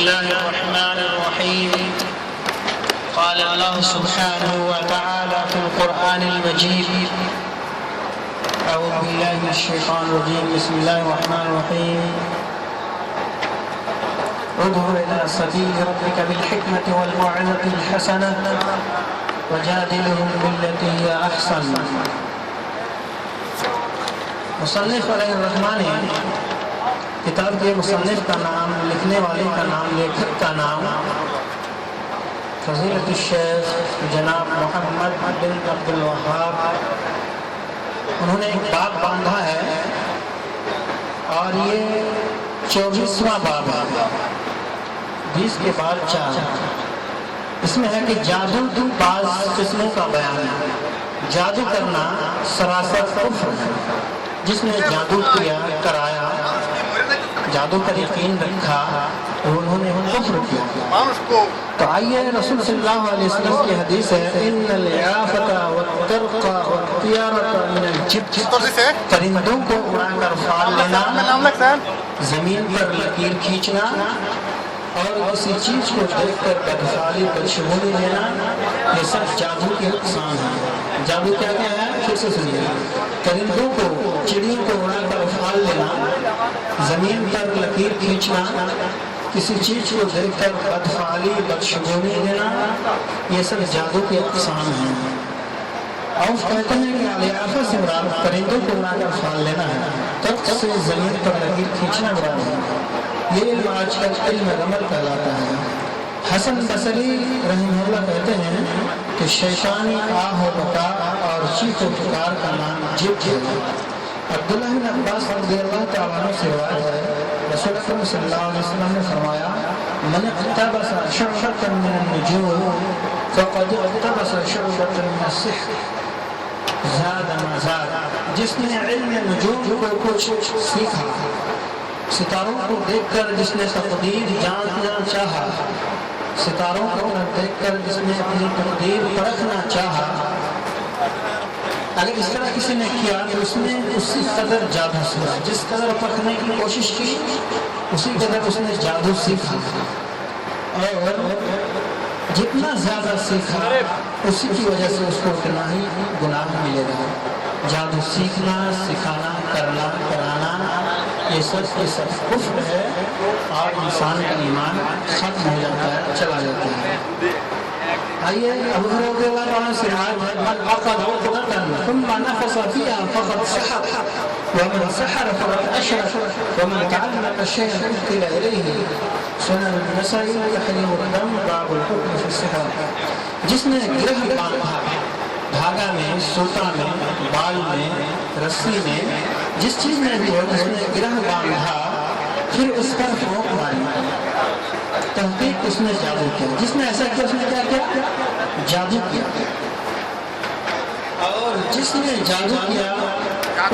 الله الرحمن الرحيم. قال الله سبحانه وتعالى في القرآن المجيد: أعوذ بالله من الشيطان الرجيم. بسم الله الرحمن الرحيم. ادع إلى سبيل ربك بالحكمة والموعظة الحسنة وجادلهم بالتي هي أحسن. مصنف علیہ الرحمٰن نے کتاب کے مصنف کا نام، لکھنے والے کا نام، لیکھک کا نام فضیلت الشیخ جناب محمد بن عبد الوہاب، انہوں نے ایک باب باندھا ہے اور یہ 24واں باب ہے، 20 کے بعد 4۔ اس میں ہے کہ جادو کی بعض قسموں کا بیان ہے۔ جادو کرنا سراسر کفر ہے۔ جس نے جادو کیا، کرایا، جادو پر یقین رکھا، انہوں نے کفر کیا۔ تو آئیے رسول صلی اللہ علیہ وسلم کی حدیث ہے: ان العافۃ والترق والطیارۃ من الجبت، پرندوں کو اڑا کر پال لینا، زمین پر لکیر کھینچنا اور کسی چیز کو دیکھ کر بدفعلی بدشگونی دینا، یہ سب جادو کی اقسام ہیں۔ جادو کیا ہے؟ پھر سے سنیے: پرندوں کو، چڑیوں کو اڑا کر پال لینا، زمین پر لکیر کھینچنا، کسی چیز کو دیکھ کر بدفعلی بدشگونی دینا، یہ سب جادو کی اقسام ہیں۔ اور کہتے ہیں کہ الیافہ سے مراد پرندوں کو اڑا کر پال لینا ہے، ترق سے زمین پر لکیر کھینچنا مراد ہے۔ یہ علم آج کل علم رمل کہلاتا ہے۔ حسن بصری رحمہ اللہ کہتے ہیں کہ شیطانی آہ و بکا اور چیخ و پکار کا نام جبت ہے۔ عبداللہ بن عباس رضی اللہ تعالیٰ عنہ سے روایت ہے، رسول اکرم صلی اللہ علیہ وسلم نے فرمایا: من اقتبس شعبۃ من النجوم فقد اقتبس شعبۃ من السحر زاد ما زاد۔ جس نے علم نجوم کو کچھ سیکھا، ستاروں کو دیکھ کر جس نے تقدیر جاننا چاہا، ستاروں کو دیکھ کر جس نے اپنی تقدیر پرکھنا چاہا، اگر اس طرح کسی نے کیا تو اس نے اسی قدر جادو سیکھا۔ جس قدر پرکھنے کی کوشش کی، اسی قدر اس نے جادو سیکھا، اور جتنا زیادہ سیکھا اسی کی وجہ سے اس کو اتنا ہی گناہ ملے گا۔ جادو سیکھنا، سکھانا، کرنا، کرانا، یہ سب کفر ہے اور انسان کا ایمان ختم ہو جاتا ہے، چلا جاتا ہے۔ آئیے ابو ہریرہ رضی اللہ عنہ سے روایت ہے: من عقد عقدۃ ثم نفث فيها فقد سحر ومن سحر فقد اشرك ومن تعلق شيئا أوكل إليه۔ سنن النسائی تحریم الدم باب الحکم فی السحر۔ جس نے گرہ باندھا، دھاگا میں، سوتا میں، بال میں، رسی میں، جس چیز میں بھی ہو، جس نے گرہ باندھا پھر اس پر پھونک ماری، تحقیق اس نے جادو کیا۔ جس نے ایسا کیا اس نے کیا کیا؟ جادو کیا۔ اور جس نے جادو کیا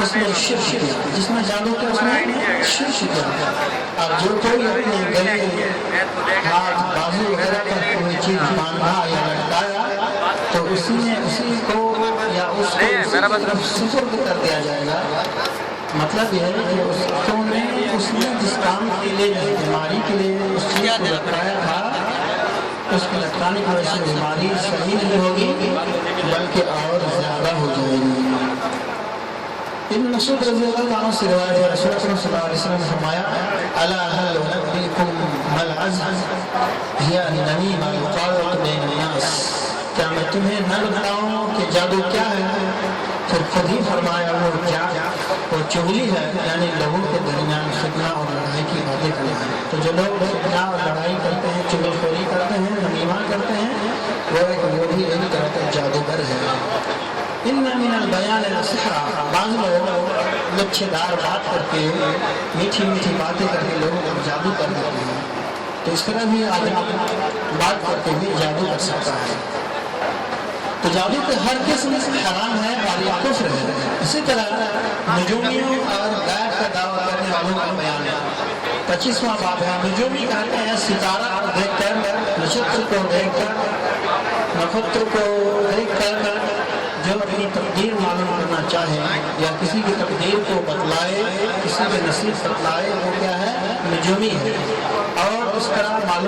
اس نے شرک کیا۔ جس نے جادو کیا اس نے شرک کیا۔ اور جو کوئی اپنے گلے، ہاتھ، بازو وغیرہ پر کوئی چیز باندھا یا لٹکایا تو اسی کو یا اس کو سپرد کر دیا جائے گا۔ مطلب یہ ہے کہ اس نے جس کام کے لیے، بیماری کے لیے اس چیز کو لٹکایا تھا، اس کو لٹکانے کی وجہ سے بیماری صحیح نہیں ہوگی بلکہ اور زیادہ ہو جائے گی۔ ابن مسعود رضی اللہ عنہ سے روایت ہے، رسول اللہ صلی اللہ علیہ وسلم نے فرمایا: الا هل انبئکم ما العزم هي النميمة القاذة بین الناس۔ کیا میں تمہیں نہ بتاؤں کہ جادو کیا ہے؟ پھر خود ہی فرمایا: وہ کیا؟ وہ چغلی ہے، یعنی لوگوں کے درمیان فتنہ اور لڑائی کی باتیں کرنا ہے۔ تو جو لوگ فتنہ اور لڑائی کرتے ہیں، چغل خوری کرتے ہیں، نمیمہ کرتے ہیں، وہ بھی ایک طرح کا جادوگر ہے۔ ان من البیان لسحر، بعض لوگ لچھے دار بات کر کے، میٹھی میٹھی باتیں کر کے لوگوں کو جادو کر دیتے ہیں۔ تو اس طرح بھی آدمی بات کر کے بھی جادو کر سکتا ہے۔ تو جادو کے ہر قسم حرام ہے اور یہ کفر ہے۔ اسی طرح نجومیوں اور غیب کا دعویٰ کرنے والوں کا بیان ہے۔ 25واں باب ہے۔ نجومی کہتے ہیں ستارہ کو دیکھ کر، نشتر کو دیکھ کر، نفطر کو دیکھ کر جو اپنی تقدیر معلوم کرنا چاہے یا کسی کی تقدیر کو بتلائے، کسی کے نصیب بتلائے، وہ کیا ہے؟ نجومی ہے۔ اور اس طرح معلوم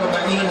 40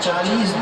40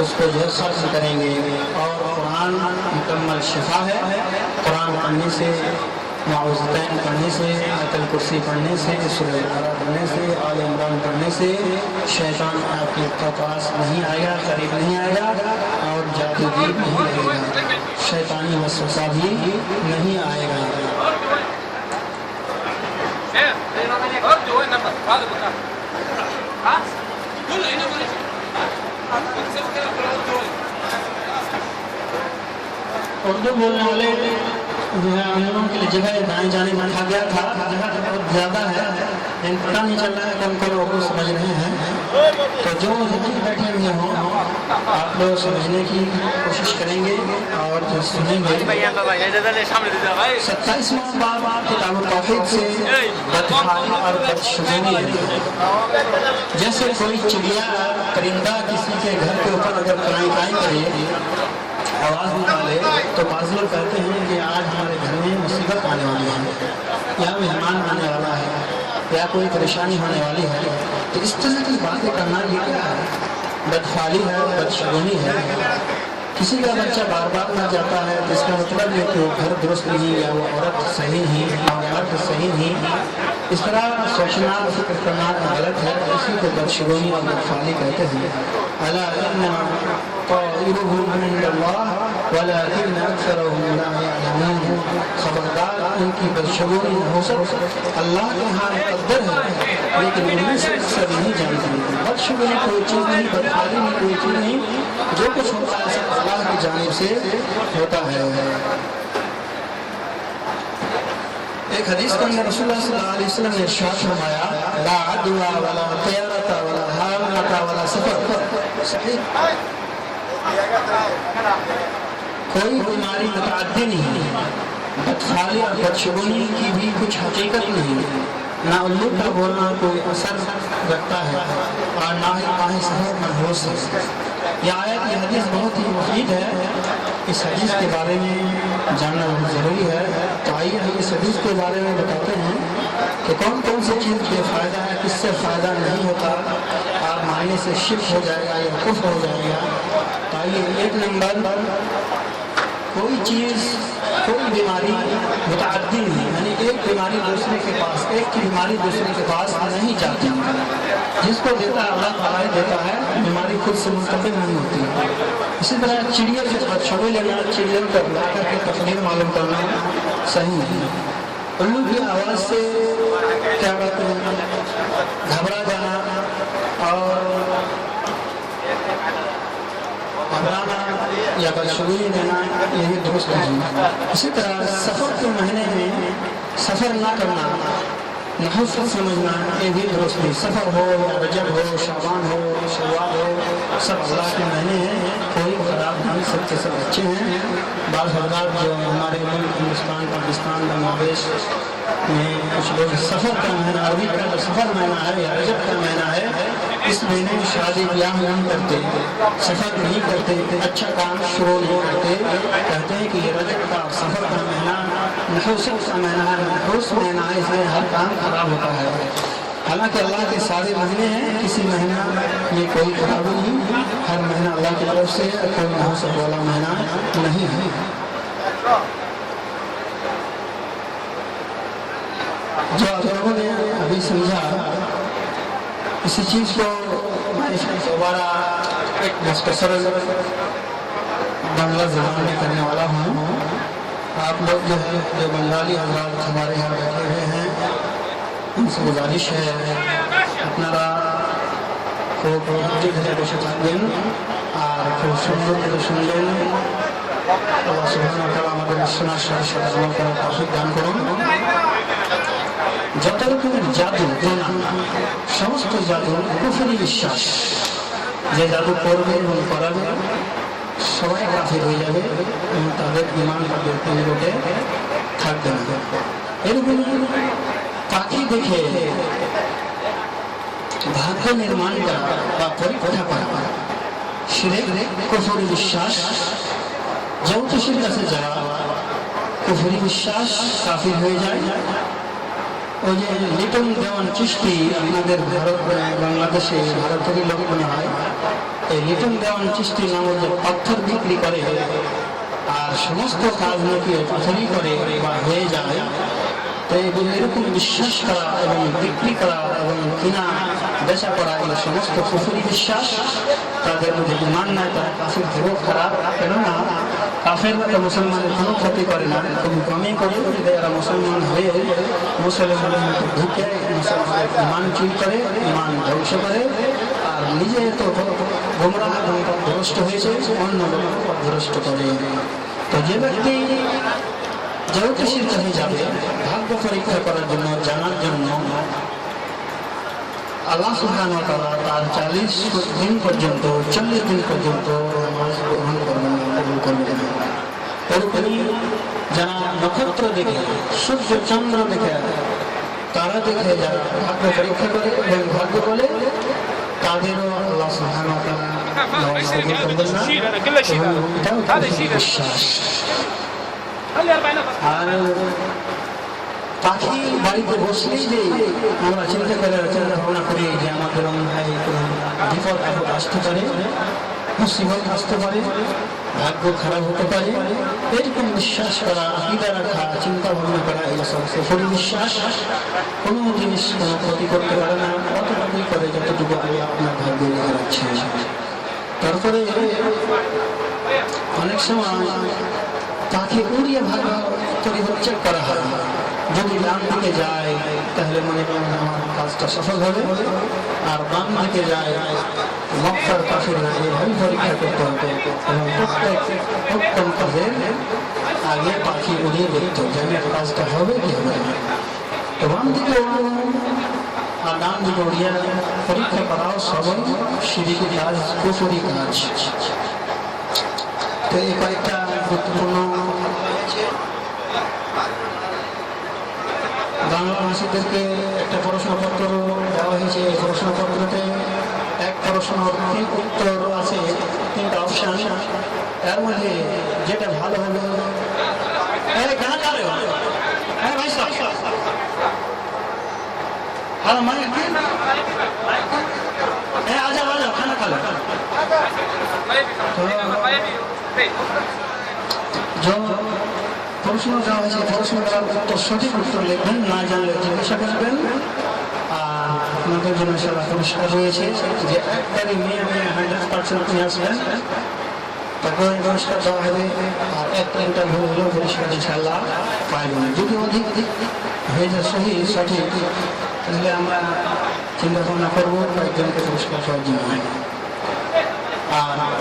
اس کو جو ہے خرچ کریں گے. اور قرآن مکمل شفا ہے. قرآن پڑھنے سے، معوذتین پڑھنے سے، آیت الکرسی پڑھنے سے، سورہ بقرہ پڑھنے سے، آل عمران پڑھنے سے شیطان آپ کے پاس نہیں آئے گا، قریب نہیں آئے گا، اور جادوگیر نہیں لگے گا، شیطانی وسوسہ بھی نہیں آئے گا. اردو بولنے والے جو ہے انہوں کے لیے جگہ دائیں جانے میں کھا گیا تھا، جگہ بہت زیادہ ہے لیکن پتہ نہیں چل رہا ہے کم کم اردو سمجھ رہے ہیں. تو جو ذہن بیٹھے ہوئے ہوں آپ لوگ سمجھنے کی کوشش کریں گے اور جو سنیں گے. 27واں باب کتاب التوحید سے بدحالی اور بدشگونی ہے. جیسے کوئی چڑیا پرندہ کسی کے گھر کے اوپر اگر کائیں کرے، آواز نکالے، تو بعض لوگ کہتے ہیں کہ آج ہمارے گھر میں مصیبت آنے والی ہے، یا مہمان آنے والا ہے، یا کوئی پریشانی ہونے والی ہے. تو اس طرح کی باتیں کرنا یہ کیا ہے؟ بدحالی ہے، بدشگونی ہے. کسی کا بچہ بار بار نہ جاتا ہے تو اس کا مطلب یہ کہ وہ گھر درست نہیں، یا وہ عورت صحیح نہیں، یا مرد صحیح نہیں. اس طرح سوچنا، فکر کرنا غلط ہے. اسی کو بدشگونی اور بدحالی کہتے ہیں. الا انما طائرهم عند الله ولكن اکثرهم لا يعلمون. خبردار، ان کی بدشگونی نحوست اللہ کے ہاں مقدر ہے، لیکن ان میں سے اکثر نہیں جانتے. بدشگونی کوئی چیز نہیں، بدحالی بھی کوئی چیز نہیں. جو کچھ ہوتا ہے سب اللہ کی جانب سے ہوتا ہے. ایک حدیث کے اندر رسول اللہ صلی اللہ علیہ وسلم نے ارشاد فرمایا، لا عدوى ولا طیرۃ ولا حامۃ ولا سفر. صحیح، کوئی بیماری متعدی نہیں، بدحالی اور بدشگونی کی بھی کچھ حقیقت نہیں، نہ الو کا بولنا کوئی اثر رکھتا ہے، اور نہ ہی ماہ سفر منحوس ہے. یہ آیت، یہ حدیث بہت ہی مفید ہے. اس حدیث کے بارے میں جاننا بہت ضروری ہے. تو آئیے ہم اس حدیث کے بارے میں بتاتے ہیں کہ کون کون سی چیز بے فائدہ ہے، کس سے فائدہ نہیں ہوتا، اور معنی سے شرک ہو جائے گا یا کفر ہو جائے گا. تو آئیے، ایک نمبر، کوئی چیز، کوئی بیماری متعدی نہیں، یعنی ایک بیماری دوسرے کے پاس، ایک کی بیماری دوسرے کے پاس نہیں جاتی. جس کو دیتا ہے اللہ تعالیٰ دیتا ہے، بیماری خود سے منتقل نہیں ہوتی. اسی طرح چڑیا سے بدشگونی لینا، چڑیا کو بلا کر کے تقدیر معلوم کرنا صحیح نہیں. الو کی آواز سے کیا کہتے ہیں، گھبرا جانا اور گھبرانا یا بدشگونی دینا، یہ درست نہیں. اسی طرح سفر کے مہینے میں سفر نہ کرنا، نحوست سمجھنا، یہ بھی درست نہیں. سفر ہو یا رجب ہو، شعبان ہو، شوال ہو، سب اللہ کے مہینے ہیں، کوئی خراب نہیں، سب کے سب اچھے ہیں. بعض حضرات جو ہمارے ملک ہندوستان، پاکستان، بنگلہ دیش میں کچھ لوگ سفر کا مہینہ، عربی کا جو سفر مہینہ ہے یا رجب کا مہینہ ہے، اس مہینے میں شادی بیاہ نہیں کرتے، سفر نہیں کرتے، اچھا کام شروع نہیں کرتے. کہتے ہیں کہ یہ رجب کا سفر کا مہینہ نحوست کا مہینہ ہے، نحوست مہینہ ہے، اس میں ہر کام خراب ہوتا ہے. حالانکہ اللہ کے سارے مہینے ہیں، کسی مہینہ میں کوئی خرابی نہیں، ہر مہینہ اللہ کی طرف سے کوئی نحوست والا مہینہ نہیں ہے. جو آپ لوگوں نے ابھی سمجھا، اسی چیز کو میں دوبارہ ایک مختصر بنگلہ زبان میں کرنے والا ہوں. آپ لوگ جو ہے، جو بنگالی حضرات ہمارے یہاں بیٹھے ہوئے ہیں، ان سے گزارش ہے اپنا کو شکایت اور শুনলেন আল্লাহ সুবহানাহু ওয়া তাআলা আমাদের শোনার সাথে সাথে আমল করার তৌফিক দান করুন. যত রকমের জাদু গোনা, সমস্ত জাদু কুফরি বিশ্বাস, যে জাদু করবে এবং করাবে সবাই কাফির হয়ে যাবে এবং তাদের ঈমান তাদের নিকটে থাকবে না. এরকম পাখি দেখে ভাগ্য নির্মাণ করা বা পরীক্ষা করা শিরক, কুফরি বিশ্বাস. জ্যোতিষীর কাছে যারা কুফরি বিশ্বাস, কাফির হয়ে যায়. ওই যে লিটন দেওয়ান চিশতি আপনাদের ভারত, বাংলাদেশে ভারতেরই লোক মনে হয়, এই লিটন দেওয়ান চিশতি নামক যে পাথর বিক্রি করে আর সমস্ত কাজ নাকি পাথরই করে বা হয়ে যায়, তো এরকম বিশ্বাস করা এবং বিক্রি করা এবং কিনা বেচা করা এই সমস্ত কুফরি বিশ্বাস, তাদের মধ্যে ইমান নাই, তারা কাফির থেকেও খারাপ। কেননা কাফেররা তো মুসলমানের কোনো ক্ষতি করে না, খুবই কমই করে, যদি এরা মুসলমান হয়ে মুসলমানের মধ্যে ঢুকে মুসলমানের ইমান চুরি করে, ইমান ধ্বংস করে, আর নিজে তো গোমরাহ এবং পথভ্রষ্ট হয়েছে, অন্য লোককে পথভ্রষ্ট করে। তো যে ব্যক্তি জ্যোতিষীর কাছে যাবে ভাগ্য পরীক্ষা করার জন্য, জানার জন্য, আল্লাহ সুবহানাহু ওয়া তাআলা তার 40 দিন পর্যন্ত 40 দিন পর্যন্ত নামাজ গ্রহণ করবেন না, কবুল করবেন না। এরকমই যারা নক্ষত্র দেখে, সূর্য চন্দ্র দেখে, তারা দেখে যারা ভাগ্য পরীক্ষা করে এবং ভাগ্য বলে, তাদেরও আল্লাহ সুবহানাহু ওয়া তাআলা নামাজ কবুল করবেন না। এটাও বিশ্বাস। আর পাখি বাড়িতে বসলেই যে আমরা চিন্তা ভাবনা করি যে আমাদের ভাই বিপদ আপদ আসতে পারে, মুসিবত আসতে পারে, ভাগ্য খারাপ হতে পারে, এরকম বিশ্বাস করা, আকীদা রাখা, চিন্তা ভাবনা করা, এই সব বিশ্বাস কোনো জিনিস কোনো ক্ষতি করতে পারে না, অতটুকুই করে যতটুকু আল্লাহ আপনার ভাগ্য লিখে রাখছে। তারপরে অনেক সময় তাকে উড়িয়ে ভাগ্য পরিবর্তন করা হয়। যদি ডান দিকে যায় তাহলে মনে করেন আমার কাজটা সফল হবে, আর বাম দিকে যায় মক্কার কাফিররা এইভাবে পরীক্ষা করতে হবে এবং প্রত্যেক উত্তম কাজের আগে পাখি উড়িয়ে দেখতো যে আমার কাজটা হবে কি হবে না। তো বাম দিকে আর ডান দিকে উড়িয়ে পরীক্ষা করাও সবই শিরকি কাজ, কুফরি কাজ। তো এই কয়েকটা গুরুত্বপূর্ণ বাংলা ভাষীদেরকে একটা প্রশ্নপত্র দেওয়া হয়েছে। এই প্রশ্নপত্রতে এক প্রশ্নের উত্তর আছে 3টা অপশান, এর মধ্যে যেটা ভালো হবে খানা খালে প্রশ্ন দেওয়া হয়েছে, প্রশ্নটার উত্তর সঠিক উত্তর লিখবেন, না জানলে জিজ্ঞাসা করবেন। আর আপনাদের জন্য সেটা পরিষ্কার রয়েছে যে একবারই মেয়ে 100% নিয়ে আসবেন, তারপরে পুরস্কার দেওয়া হবে। আর একটা ইন্টারভিউ হলেও পুরস্কার ইনশাআল্লাহ পাইবেন। যদি অধিক হয়ে যায় সঠিক, তাহলে আমরা চিন্তা ভাবনা করবো কয়েকজনকে পুরস্কার পাওয়ার জন্য। আর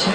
6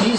30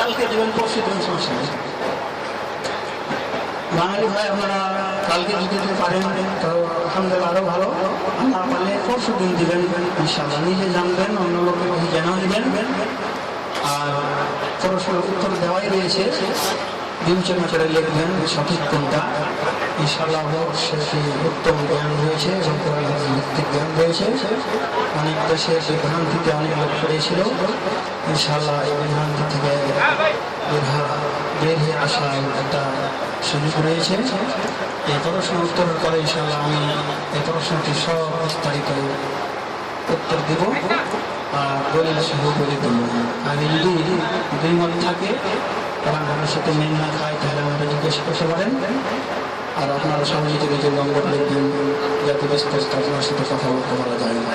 কালকে দেবেন, পরশু দেবেন, সমস্যা নেই। বাঙালি ভাই আপনারা কালকে যদি দিতে পারেন তো আলহামদুলিল্লাহ আরও ভালো, না পারলে পরশু দিন দিবেন ইনশাআল্লাহ। নিজে জানবেন, অন্য লোকের কাছে জেনেও নেবেন। আর প্রশ্নের উত্তর দেওয়াই রয়েছে, বিবেচনা করে লিখবেন সঠিক কোনটা। ইনশাআল্লাহ সেটি উত্তম জ্ঞান রয়েছে এবং ভিত্তিক জ্ঞান রয়েছে। অনেক দেশে বিভ্রান্তিতে অনেক লোক পড়েছিল, ইনশাআল্লাহ এই বিভ্রান্তি থেকে বের হয়ে আসার একটা সুযোগ রয়েছে। এই প্রশ্ন উত্তরের পরে ইনশাআল্লাহ আমি এই প্রশ্নটি সব বিস্তারিত উত্তর দেব আর দলিল সহ বলে দেব। আর যদি দ্বিমত থাকে কারণ আমার সাথে মিল না খায় তাহলে আমাদের জিজ্ঞেস করতে পারেন। আর আপনারা সবাই থেকে যে নম্বর লিখবেন যাতে বিস্তারিত আপনার সাথে কথা বলতে পারা যায় না।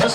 10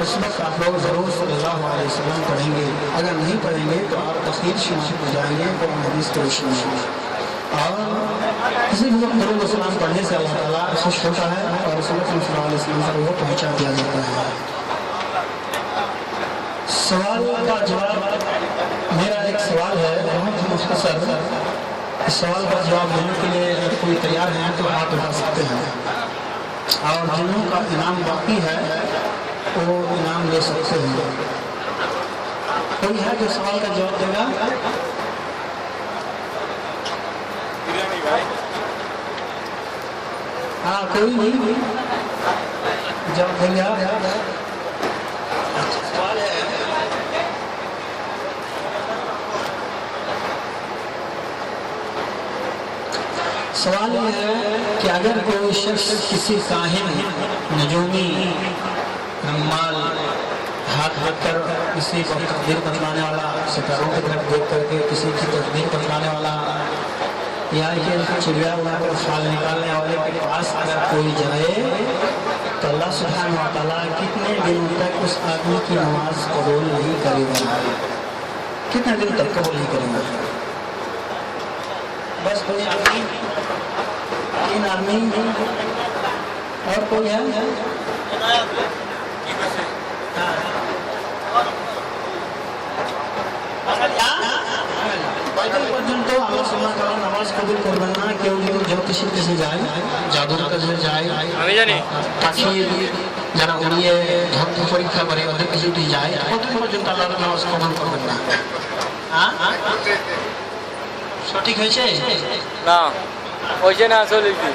اس وقت آپ لوگ ضرور صلی اللہ علیہ وسلم پڑھیں گے. اگر نہیں پڑھیں گے تو آپ تخیر شمار ہو جائیں گے قرآن حدیث کے روشنی میں. اور کسی بھی وقت درود السلام پڑھنے سے اللہ تعالیٰ خوش ہوتا ہے اور رسول اللہ صلی اللہ علیہ وسلم پر وہ پہنچا دیا جاتا ہے. سوال کا جواب میرا ایک سوال ہے بہت مختصر. اس سوال کا جواب دینے کے لیے اگر کوئی تیار ہے تو ہاتھ اٹھا سکتے ہیں اور جنہوں کا انعام باقی ہے وہ انعام لے سکتے ہیں. کوئی ہے جو سوال کا جواب دے گا؟ ہاں کوئی نہیں جواب دیں گے. سوال ہے سوال یہ ہے کہ اگر کوئی شخص کسی کاہن نجومی رمال ہاتھ رکھ کر کسی کو تقدیر بتلانے والا ستاروں کی طرف دیکھ کر کے کسی کی تقدیر بتلانے والا یا کہ چڑیا اڑا کر فال نکالنے والے کے پاس اگر کوئی جائے تو اللہ سبحانہ و تعالیٰ کتنے دنوں تک اس آدمی کی نماز قبول نہیں کرے گا؟ کتنے دن تک قبول نہیں کرے گا؟ بس کوئی آدمی تین آدمی اور کوئی ہے؟ تو اللہ سبحانہ و تعالیٰ نماز قبول کرنا কেউ জ্যোতিষীর কাছে যায়, জাদুর কাছে যায়, পাখি যারা উড়িয়ে ধর্ম পরীক্ষা করে ওদের কাছে যদি যায় কতদিন পর্যন্ত আল্লাহর নামাজ কবুল করবেন না? সঠিক হয়েছে না? হয়েছে না 40 দিন।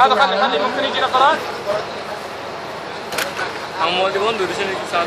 هذا خلي ممكن يجي نقرات هم موجودون درسين الساعة